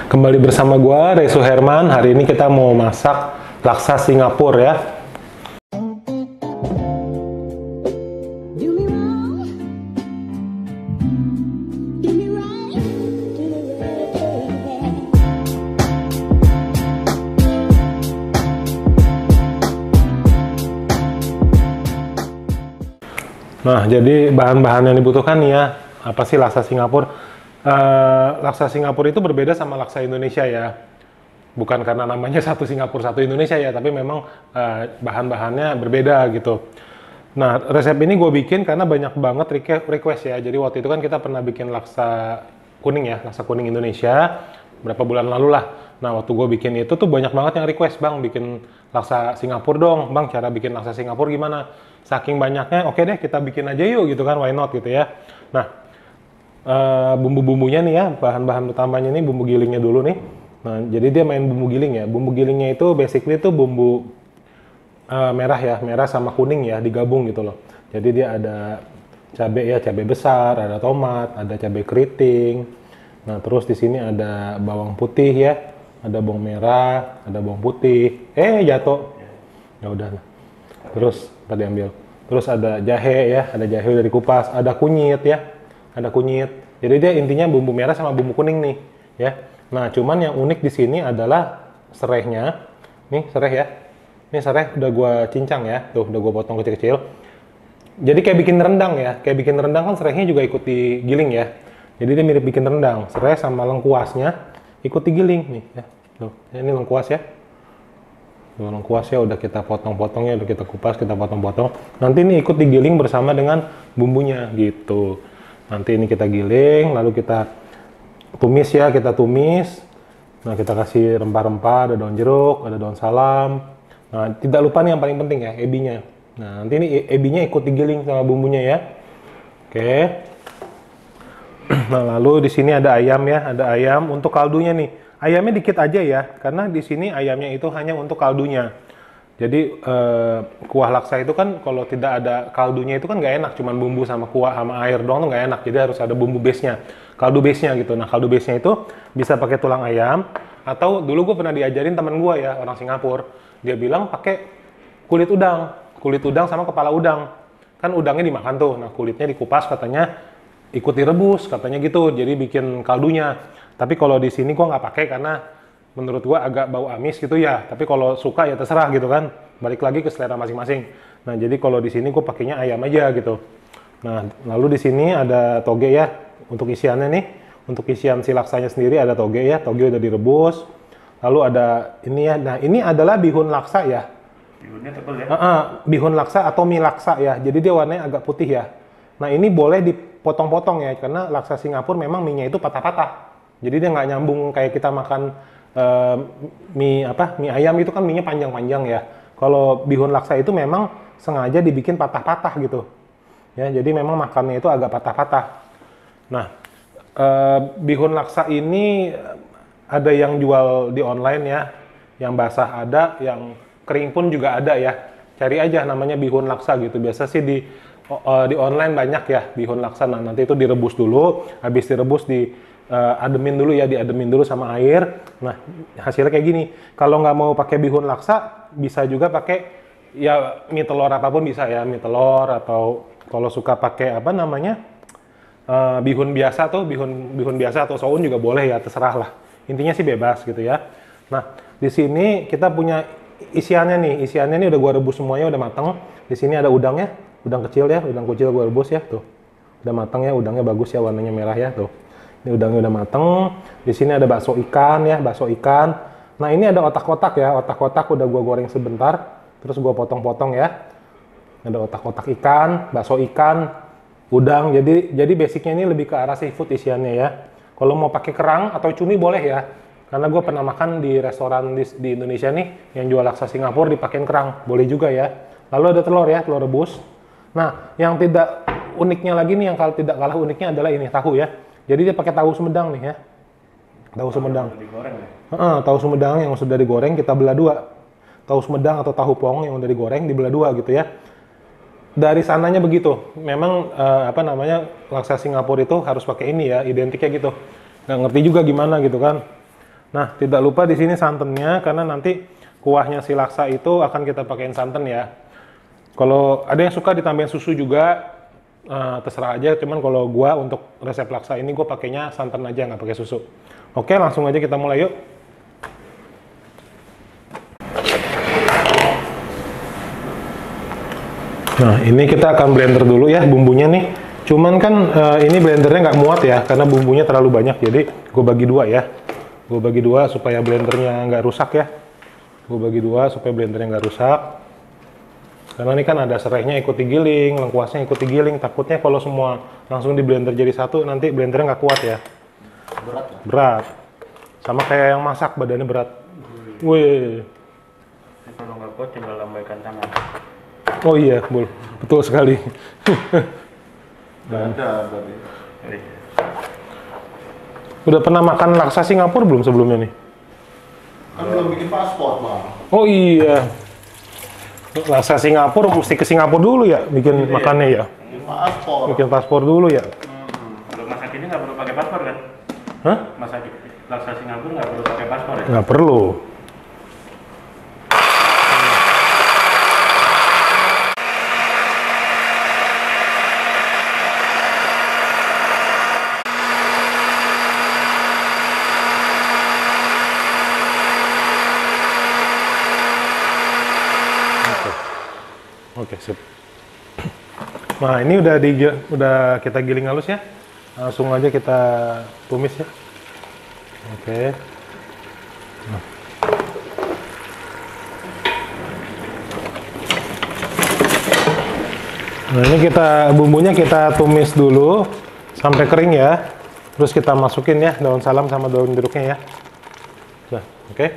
Kembali bersama gua Resu Herman. Hari ini kita mau masak laksa Singapura ya. Nah, jadi bahan-bahan yang dibutuhkan nih ya. Apa sih laksa Singapura? Laksa Singapura itu berbeda sama laksa Indonesia ya. Bukan karena namanya satu Singapura satu Indonesia ya, tapi memang bahan-bahannya berbeda gitu. Nah, resep ini gue bikin karena banyak banget request ya. Jadi waktu itu kan kita pernah bikin laksa kuning ya, laksa kuning Indonesia berapa bulan lalu lah. Nah, waktu gue bikin itu tuh banyak banget yang request, Bang, bikin laksa Singapura dong. Bang, cara bikin laksa Singapura gimana? Saking banyaknya, oke deh kita bikin aja yuk gitu kan, why not gitu ya. Nah, bumbu-bumbunya nih ya, bahan-bahan utamanya nih bumbu gilingnya dulu nih. Nah, jadi dia main bumbu giling ya. Bumbu gilingnya itu basically itu bumbu merah ya, merah sama kuning ya, digabung gitu loh. Jadi dia ada cabai ya, cabai besar, ada tomat, ada cabai keriting. Nah, terus di sini ada bawang putih ya, ada bawang merah, ada bawang putih. Jatuh. Ya udah. Terus pada diambil. Terus ada jahe ya, ada jahe dari kupas, ada kunyit ya. Ada kunyit. Jadi dia intinya bumbu merah sama bumbu kuning nih, ya. Nah, cuman yang unik di sini adalah serehnya. Nih, sereh ya. Ini sereh udah gua cincang ya. Tuh, udah gua potong kecil-kecil. Jadi kayak bikin rendang ya. Kayak bikin rendang kan serehnya juga ikut digiling ya. Jadi dia mirip bikin rendang. Sereh sama lengkuasnya ikut digiling nih, ya. Tuh, ini lengkuas ya. Tuh, lengkuas ya udah kita potong-potongnya, udah kita kupas, kita potong-potong. Nanti ini ikut digiling bersama dengan bumbunya gitu. Nanti ini kita giling, lalu kita tumis ya, kita tumis. Nah, kita kasih rempah-rempah, ada daun jeruk, ada daun salam. Nah, tidak lupa nih yang paling penting ya, ebinya. Nah, nanti ini ebinya ikut digiling sama bumbunya ya. Oke. Nah, lalu di sini ada ayam ya, ada ayam untuk kaldunya nih. Ayamnya dikit aja ya, karena di sini ayamnya itu hanya untuk kaldunya. Jadi kuah laksa itu kan kalau tidak ada kaldunya itu kan nggak enak, cuman bumbu sama kuah sama air doang tuh nggak enak. Jadi harus ada bumbu base-nya, kaldu base-nya gitu. Nah, kaldu base-nya itu bisa pakai tulang ayam atau dulu gue pernah diajarin teman gue ya, orang Singapura. Dia bilang pakai kulit udang sama kepala udang. Kan udangnya dimakan tuh, nah kulitnya dikupas katanya ikut direbus katanya gitu. Jadi bikin kaldunya. Tapi kalau di sini gue nggak pakai karena menurut gua agak bau amis gitu ya, tapi kalau suka ya terserah gitu kan, balik lagi ke selera masing-masing. Nah, jadi kalau di sini gua pakainya ayam aja gitu. Nah, lalu di sini ada toge ya, untuk isiannya nih, untuk isian si laksanya sendiri ada toge ya, toge udah direbus. Lalu ada ini ya, nah ini adalah bihun laksa ya. Bihunnya tebal ya? Bihun laksa atau mie laksa ya, jadi dia warnanya agak putih ya. Nah, ini boleh dipotong-potong ya, karena laksa Singapura memang mie-nya itu patah-patah. Jadi dia nggak nyambung kayak kita makan mie ayam itu kan mie-nya panjang-panjang ya. Kalau bihun laksa itu memang sengaja dibikin patah-patah gitu. Ya, jadi memang makannya itu agak patah-patah. Nah, bihun laksa ini ada yang jual di online ya. Yang basah ada, yang kering pun juga ada ya. Cari aja namanya bihun laksa gitu. Biasa sih di online banyak ya bihun laksa. Nah, nanti itu direbus dulu, habis direbus ademin dulu ya, diademin dulu sama air. Nah, hasilnya kayak gini. Kalau nggak mau pakai bihun laksa, bisa juga pakai ya mie telur apapun bisa ya, mie telur atau kalau suka pakai apa namanya bihun biasa tuh, bihun biasa atau soun juga boleh ya, terserah lah. Intinya sih bebas gitu ya. Nah, di sini kita punya isiannya nih. Isiannya nih udah gua rebus semuanya, udah mateng. Di sini ada udangnya, udang kecil ya, udang kecil gua rebus ya tuh. Udah mateng ya, udangnya bagus ya, warnanya merah ya tuh. Ini udangnya udah mateng. Di sini ada bakso ikan ya, bakso ikan. Nah, ini ada otak-otak ya, otak-otak udah gua goreng sebentar, terus gua potong-potong ya. Ada otak-otak ikan, bakso ikan, udang. Jadi basicnya ini lebih ke arah seafood isiannya ya. Kalau mau pakai kerang atau cumi boleh ya. Karena gua pernah makan di restoran di Indonesia nih yang jual laksa Singapura dipakein kerang, boleh juga ya. Lalu ada telur ya, telur rebus. Nah, yang tidak uniknya lagi nih, yang tidak kalah uniknya adalah ini tahu ya. Jadi dia pakai tahu Sumedang nih ya. Tahu Sumedang. Tahu Sumedang yang sudah digoreng kita belah dua. Tahu Sumedang atau tahu pong yang udah digoreng dibelah dua gitu ya. Dari sananya begitu. Memang laksa Singapura itu harus pakai ini ya, identiknya gitu. Nggak ngerti juga gimana gitu kan. Nah, tidak lupa di sini santannya karena nanti kuahnya si laksa itu akan kita pakein santan ya. Kalau ada yang suka ditambahin susu juga, terserah aja. Cuman kalau gua untuk resep laksa ini gua pakainya santan aja, nggak pakai susu. Oke, langsung aja kita mulai yuk. Nah, ini kita akan blender dulu ya bumbunya nih. Cuman kan ini blendernya nggak muat ya, karena bumbunya terlalu banyak. Jadi gue bagi dua ya. Gue bagi dua supaya blendernya nggak rusak ya. Gue bagi dua supaya blendernya nggak rusak. Karena ini kan ada serainya ikut digiling, lengkuasnya ikut digiling. Takutnya kalau semua langsung di blender jadi satu, nanti blendernya nggak kuat ya. Berat ya? Berat. Sama kayak yang masak, badannya berat. Wih. Kalau nggak kuat tinggal lambaikan tangan. Oh iya, betul sekali. Ada berarti. Udah pernah makan laksa Singapura belum sebelumnya nih? Kan belum bikin paspor, Bang. Oh iya. Laksa Singapura mesti ke Singapura dulu ya bikin makannya ya. Bikin paspor. Bikin paspor dulu ya. Kalau masak ini nggak perlu pakai paspor kan? Hah? Masak laksa Singapura nggak perlu pakai paspor ya? Nggak perlu. Oke, sip. Nah, ini udah kita giling halus ya. Langsung aja kita tumis ya. Oke. Nah, ini bumbunya kita tumis dulu sampai kering ya. Terus kita masukin ya daun salam sama daun jeruknya ya. Nah, oke.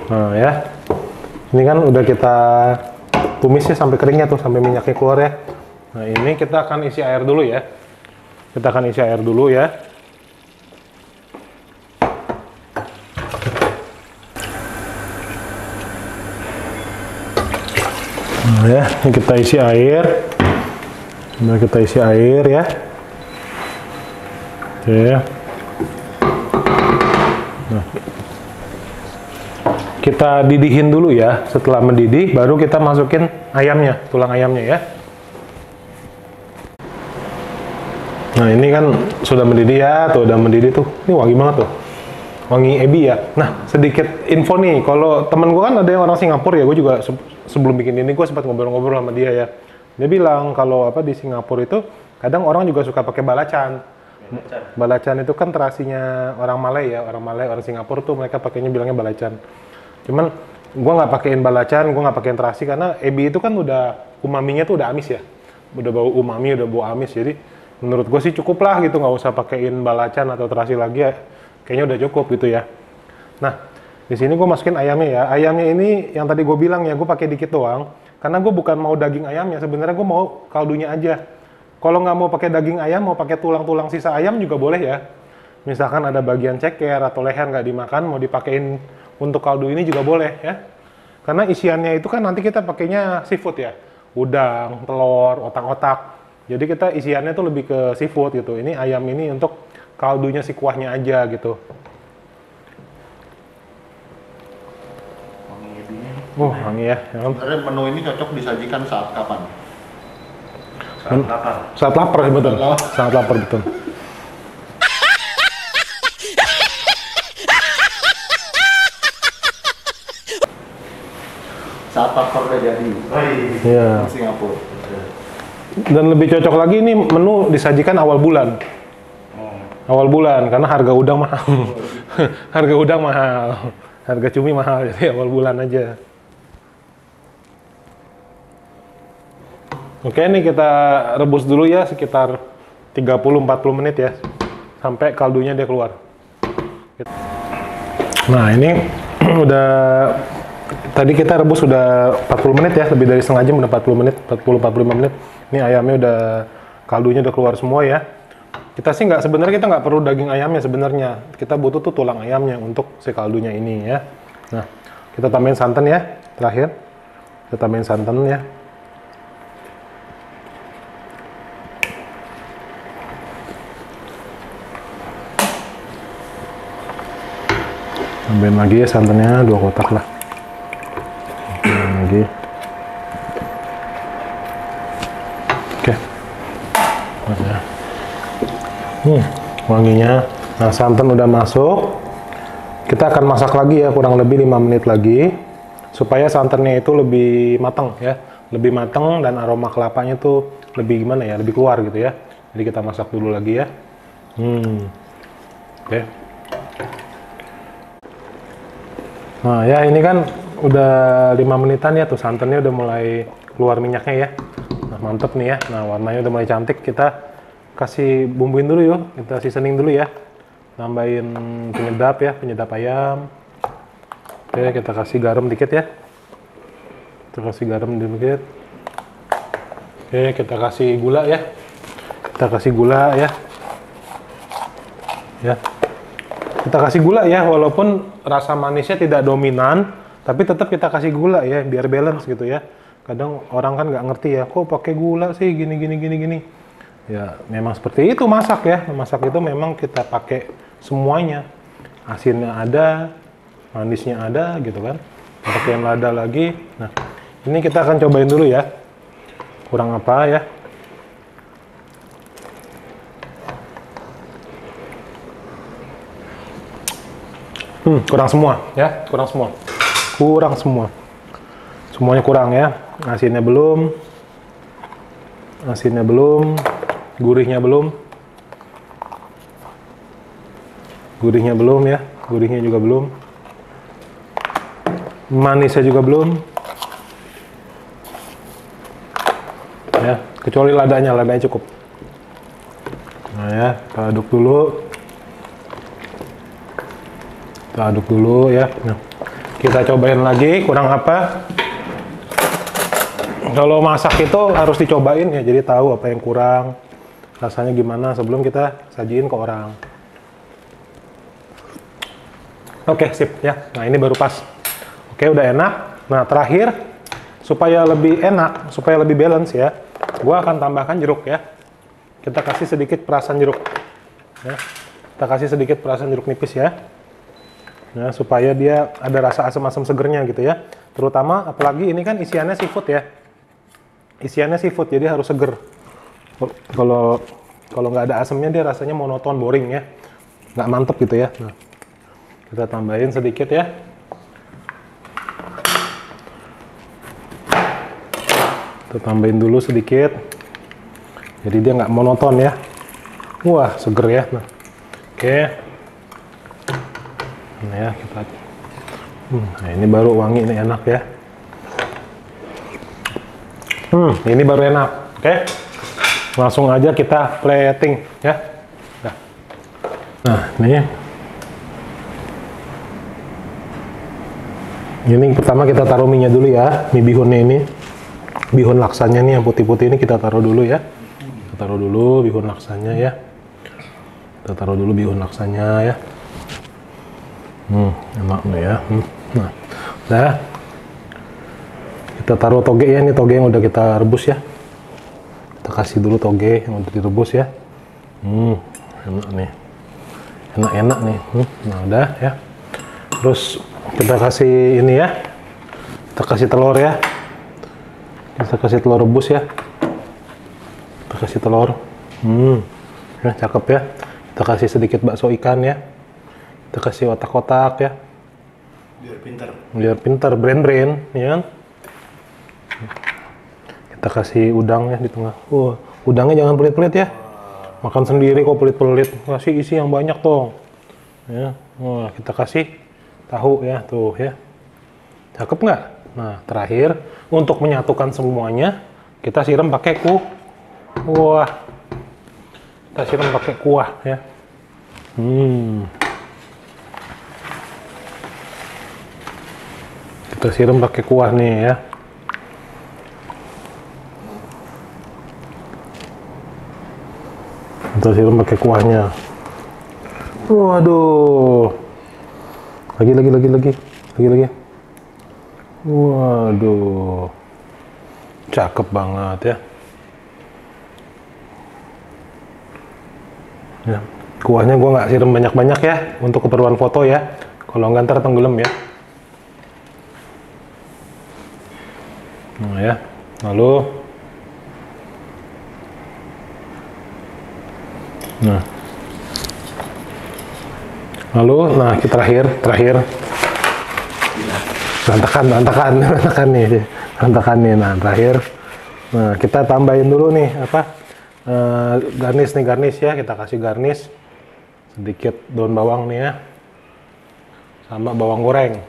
Nah ya, ini kan udah kita tumis ya sampai keringnya tuh, sampai minyaknya keluar ya. Nah ini kita akan isi air dulu ya. Kita akan isi air dulu ya. Nah ya, ini kita isi air. Nah kita isi air ya. Oke. Nah. Kita didihin dulu ya. Setelah mendidih, baru kita masukin ayamnya, tulang ayamnya ya. Nah ini kan sudah mendidih ya, tuh udah mendidih tuh. Ini wangi banget tuh, wangi ebi ya. Nah sedikit info nih, kalau temen gue kan ada yang orang Singapura ya, gue juga sebelum bikin ini gue sempat ngobrol-ngobrol sama dia ya. Dia bilang kalau di Singapura itu kadang orang juga suka pakai balacan. Balacan itu kan terasinya orang Malay ya, orang Singapura tuh mereka pakainya bilangnya balacan. Cuman gue nggak pakein balacan, gue nggak pakein terasi karena ebi itu kan udah umaminya tuh udah amis ya, udah bau umami, udah bau amis. Jadi menurut gue sih cukup lah gitu, nggak usah pakein balacan atau terasi lagi ya, kayaknya udah cukup gitu ya. Nah di sini gue masukin ayamnya ya. Ayamnya ini yang tadi gue bilang ya, gue pakai dikit doang karena gue bukan mau daging ayamnya, sebenarnya gue mau kaldunya aja. Kalau nggak mau pakai daging ayam, mau pakai tulang-tulang sisa ayam juga boleh ya. Misalkan ada bagian ceker atau leher nggak dimakan, mau dipakein untuk kaldu ini juga boleh ya. Karena isiannya itu kan nanti kita pakainya seafood ya. Udang, telur, otak-otak. Jadi kita isiannya tuh lebih ke seafood gitu. Ini ayam ini untuk kaldunya si kuahnya aja gitu. Wangi ebinya. Wangi ya. Sebenarnya menu ini cocok disajikan saat kapan? Saat lapar. Saat lapar betul. Sangat lapar betul. Saat paspor udah jadi. Iya. Di Singapura. Dan lebih cocok lagi ini menu disajikan awal bulan. Awal bulan karena harga udang mahal. Harga udang mahal. Harga cumi mahal, jadi awal bulan aja. Oke, ini kita rebus dulu ya sekitar 30-40 menit ya. Sampai kaldunya dia keluar. Nah, ini udah tadi kita rebus udah 40 menit ya, lebih dari setengah jam, udah 40 menit, 40-45 menit. Ini ayamnya udah, kaldunya udah keluar semua ya. Kita sih sebenarnya kita nggak perlu daging ayamnya sebenarnya. Kita butuh tuh tulang ayamnya untuk si kaldunya ini ya. Nah, kita tambahin santan ya, terakhir. Kita tambahin santan ya. Tambahin lagi ya santannya 2 kotak lah. Tambahin lagi. Oke. Ada. Wanginya. Nah, santan udah masuk. Kita akan masak lagi ya, kurang lebih 5 menit lagi supaya santannya itu lebih matang ya, lebih matang dan aroma kelapanya tuh lebih gimana ya, lebih keluar gitu ya. Jadi kita masak dulu lagi ya. Oke. Nah ya, ini kan udah 5 menitan ya, tuh santannya udah mulai keluar minyaknya ya. Nah mantep nih ya. Nah warnanya udah mulai cantik. Kita kasih bumbuin dulu yuk, kita seasoning dulu ya. Nambahin penyedap ya, penyedap ayam. Oke, kita kasih garam dikit ya. Kita kasih garam dikit. Oke, kita kasih gula ya. Kita kasih gula ya. Ya. Kita kasih gula ya, walaupun rasa manisnya tidak dominan, tapi tetap kita kasih gula ya, biar balance gitu ya. Kadang orang kan nggak ngerti ya, kok pakai gula sih gini. Ya, memang seperti itu masak ya. Masak itu memang kita pakai semuanya. Asinnya ada, manisnya ada gitu kan. Pakai lada lagi. Nah, ini kita akan cobain dulu ya. Kurang apa ya? Kurang semua ya, kurang semua. Semuanya kurang ya. Asinnya belum, gurihnya belum ya, gurihnya juga belum, manisnya juga belum ya, kecuali ladanya cukup. Nah ya, kita aduk dulu ya. Nah, kita cobain lagi kurang apa. Kalau masak itu harus dicobain ya, jadi tahu apa yang kurang, rasanya gimana sebelum kita sajiin ke orang. Oke, sip ya. Nah, ini baru pas. Oke, udah enak. Nah, terakhir supaya lebih enak, supaya lebih balance ya, gua akan tambahkan jeruk ya. Kita kasih sedikit perasan jeruk. Ya. Kita kasih sedikit perasan jeruk nipis ya. Nah, supaya dia ada rasa asam-asam segernya gitu ya. Terutama apalagi ini kan isiannya seafood ya. Isiannya seafood, jadi harus seger. Kalau nggak ada asamnya dia rasanya monoton, boring ya. Nggak mantep gitu ya. Nah, kita tambahin sedikit ya. Kita tambahin dulu sedikit. Jadi dia nggak monoton ya. Wah, seger ya. Nah, oke. Nah ya, kita. Nah, ini baru wangi, ini enak ya. Ini baru enak. Oke. Langsung aja kita plating ya. Nah, ini. Ini pertama kita taruh mie-nya dulu ya. Mie bihunnya ini. Bihun laksanya nih yang putih-putih ini kita taruh dulu ya. Kita taruh dulu bihun laksanya ya. Kita taruh dulu bihun laksanya ya. Enak nih ya. Nah, udah. Kita taruh toge ya, ini toge yang udah kita rebus ya. Kita kasih dulu toge yang udah direbus ya. Enak nih. Enak-enak nih. Nah, udah ya. Terus kita kasih ini ya. Kita kasih telur ya. Kita kasih telur rebus ya. Kita kasih telur. Ya, cakep ya. Kita kasih sedikit bakso ikan ya. Kita kasih otak-otak ya. Biar pinter, brain ya kan. Kita kasih udang ya di tengah. Udangnya jangan pelit-pelit ya. Makan sendiri kok pelit-pelit. Kasih isi yang banyak dong. Ya. Wah, kita kasih tahu ya, tuh ya. Cakep nggak? Nah, terakhir untuk menyatukan semuanya, kita siram pakai kuah. Kita siram pakai kuah ya. Kita siram pakai kuah nih ya. Kita siram pakai kuahnya. Waduh. Lagi. Waduh. Cakep banget ya. Ya, kuahnya gua nggak siram banyak-banyak ya untuk keperluan foto ya. Kalau nggak ntar tenggelam ya. Nah ya, lalu nah kita terakhir berantakan nih. Nah terakhir, nah kita tambahin dulu nih apa garnish ya, kita kasih garnish sedikit daun bawang nih ya, sama bawang goreng.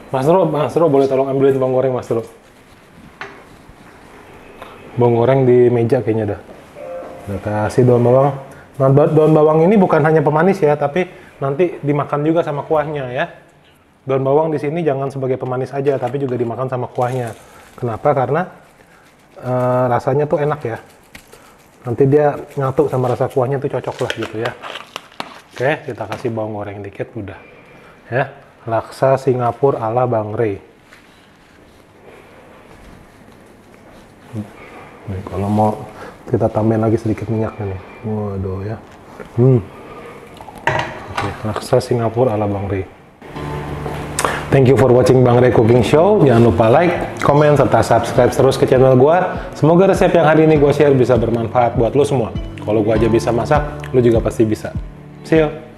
Mas Tro boleh tolong ambilin bawang goreng Mas Tro. Bawang goreng di meja kayaknya dah. Udah kasih daun bawang. Nah, daun bawang ini bukan hanya pemanis ya, tapi nanti dimakan juga sama kuahnya ya. Daun bawang di sini jangan sebagai pemanis aja, tapi juga dimakan sama kuahnya. Kenapa? Karena rasanya tuh enak ya. Nanti dia nyatu sama rasa kuahnya tuh cocok lah gitu ya. Oke, kita kasih bawang goreng dikit udah. Ya, laksa Singapura ala Bang Ray. Nih, kalau mau kita tambahin lagi sedikit minyaknya nih. Waduh ya. Oke, laksa Singapura ala Bang Ray. Thank you for watching Bang Ray Cooking Show. Jangan lupa like, komen, serta subscribe terus ke channel gua. Semoga resep yang hari ini gua share bisa bermanfaat buat lo semua. Kalau gua aja bisa masak, lo juga pasti bisa. See you.